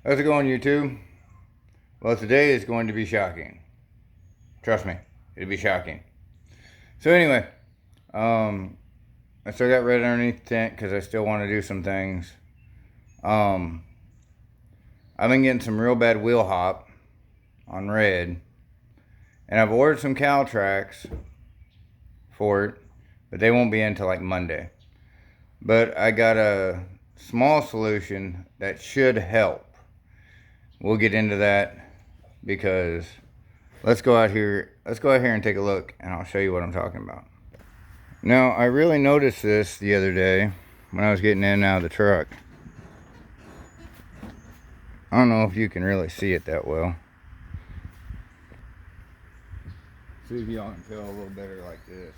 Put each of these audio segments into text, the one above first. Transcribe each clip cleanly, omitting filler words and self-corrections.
How's it going, YouTube? Well, today is going to be shocking. Trust me, it'll be shocking. So anyway, I still got red underneath the tent because I still want to do some things. I've been getting some real bad wheel hop on red, and I've ordered some cow tracks for it, but they won't be in until like Monday. But I got a small solution that should help. We'll get into that because let's go out here and take a look, and I'll show you what I'm talking about. Now, I really noticed this the other day when I was getting in and out of the truck. I don't know if you can really see it that well. See if y'all can tell a little better like this.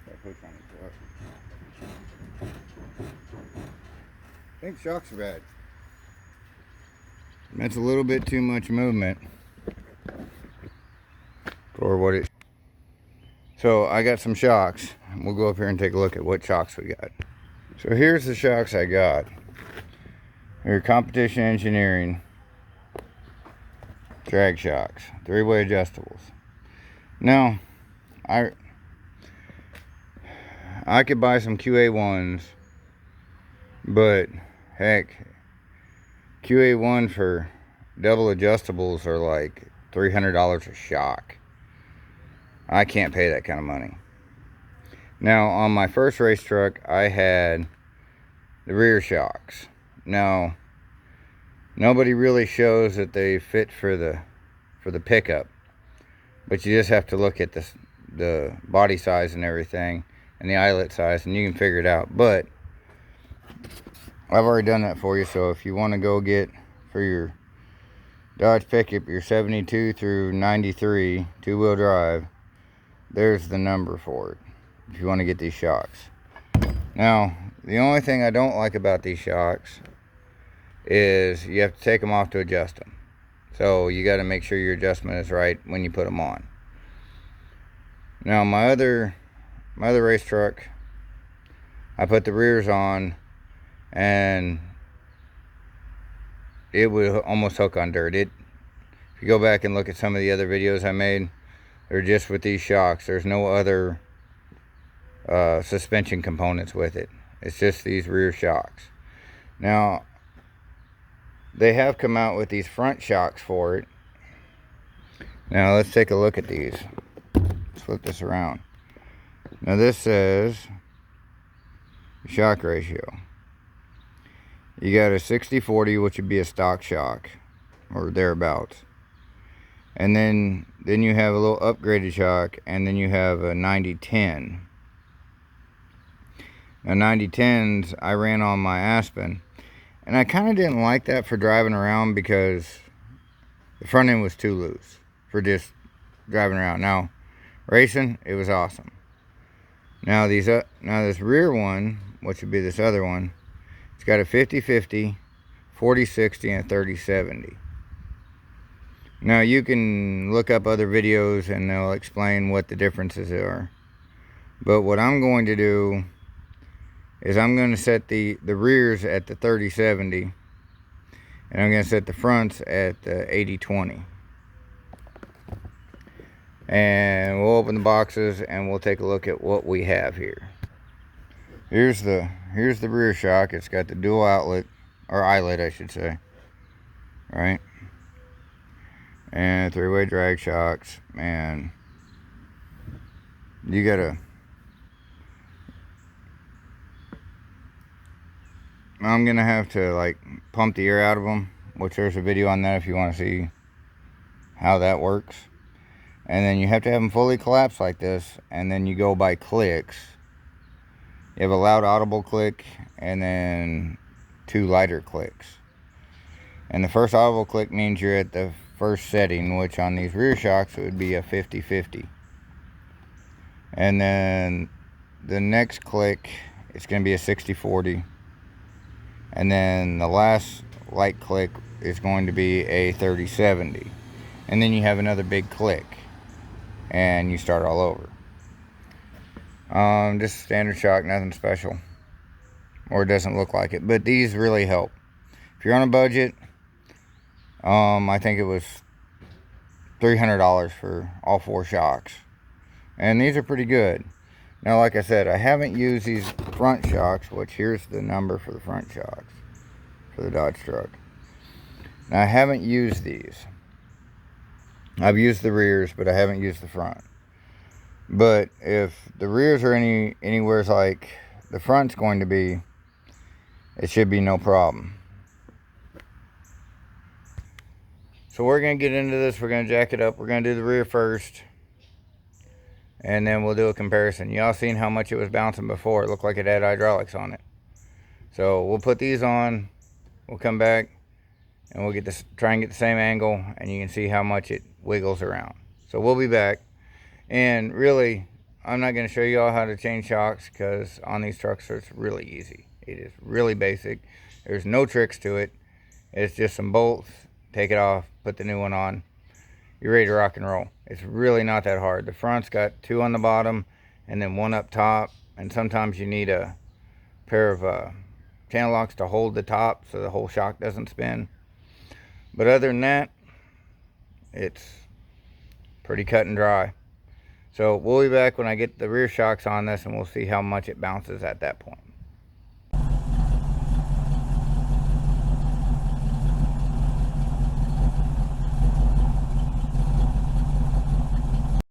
If I push on the truck. I think shocks are bad. That's a little bit too much movement for what it. So I got some shocks. We'll go up here and take a look at what shocks we got. So here's the shocks I got. They're Competition Engineering drag shocks, 3-way adjustables. Now, I could buy some QA1s, but heck, QA1 for double adjustables are like $300 a shock. I can't pay that kind of money. Now, on my first race truck, I had the rear shocks. Now, nobody really shows that they fit for the pickup, but you just have to look at the body size and everything, and the eyelet size, and you can figure it out. But I've already done that for you, so if you want to go get for your Dodge pickup, your 72 through 93 two-wheel drive, there's the number for it if you want to get these shocks. Now, the only thing I don't like about these shocks is you have to take them off to adjust them. So you got to make sure your adjustment is right when you put them on. Now, my other race truck, I put the rears on, and it would almost hook on dirt. If you go back and look at some of the other videos I made, they're just with these shocks. There's no other suspension components with it. It's just these rear shocks. Now, they have come out with these front shocks for it. Now, let's take a look at these. Let's flip this around. Now, this says shock ratio. You got a 60-40, which would be a stock shock, or thereabouts. And then you have a little upgraded shock, and then you have a 90-10. Now, 90-10s, I ran on my Aspen, and I kind of didn't like that for driving around because the front end was too loose for just driving around. Now, racing, it was awesome. Now, this rear one, which would be this other one, it's got a 50-50, 40-60, and a 30-70. Now, you can look up other videos and they'll explain what the differences are. But what I'm going to do is I'm going to set the rears at the 30-70, and I'm going to set the fronts at the 80-20. And we'll open the boxes and we'll take a look at what we have here. Here's the rear shock. It's got the dual outlet, or eyelet I should say, right? And 3-way drag shocks, and you gotta, I'm gonna have to like pump the air out of them, which there's a video on that if you want to see how that works. And then you have to have them fully collapsed like this, and then you go by clicks. You have a loud audible click, and then 2 lighter clicks. And the first audible click means you're at the first setting, which on these rear shocks it would be a 50-50. And then the next click, it's going to be a 60-40. And then the last light click is going to be a 30-70. And then you have another big click, and you start all over. Just standard shock, nothing special, or it doesn't look like it, but these really help. If you're on a budget, I think it was $300 for all 4 shocks. And these are pretty good. Now, like I said, I haven't used these front shocks, which here's the number for the front shocks for the Dodge truck. Now, I haven't used these. I've used the rears, but I haven't used the front. But if the rears are anywhere like the front's going to be, it should be no problem. So we're going to get into this. We're going to jack it up. We're going to do the rear first. And then we'll do a comparison. Y'all seen how much it was bouncing before. It looked like it had hydraulics on it. So we'll put these on. We'll come back. And we'll get this, try and get the same angle. And you can see how much it wiggles around. So we'll be back. And really, I'm not going to show you all how to change shocks. Because on these trucks, it's really easy. It is really basic. There's no tricks to it. It's just some bolts. Take it off. Put the new one on. You're ready to rock and roll. It's really not that hard. The front's got 2 on the bottom and then 1 up top, and sometimes you need a pair of channel locks to hold the top so the whole shock doesn't spin. But other than that, it's pretty cut and dry. So we'll be back when I get the rear shocks on this, and we'll see how much it bounces at that point.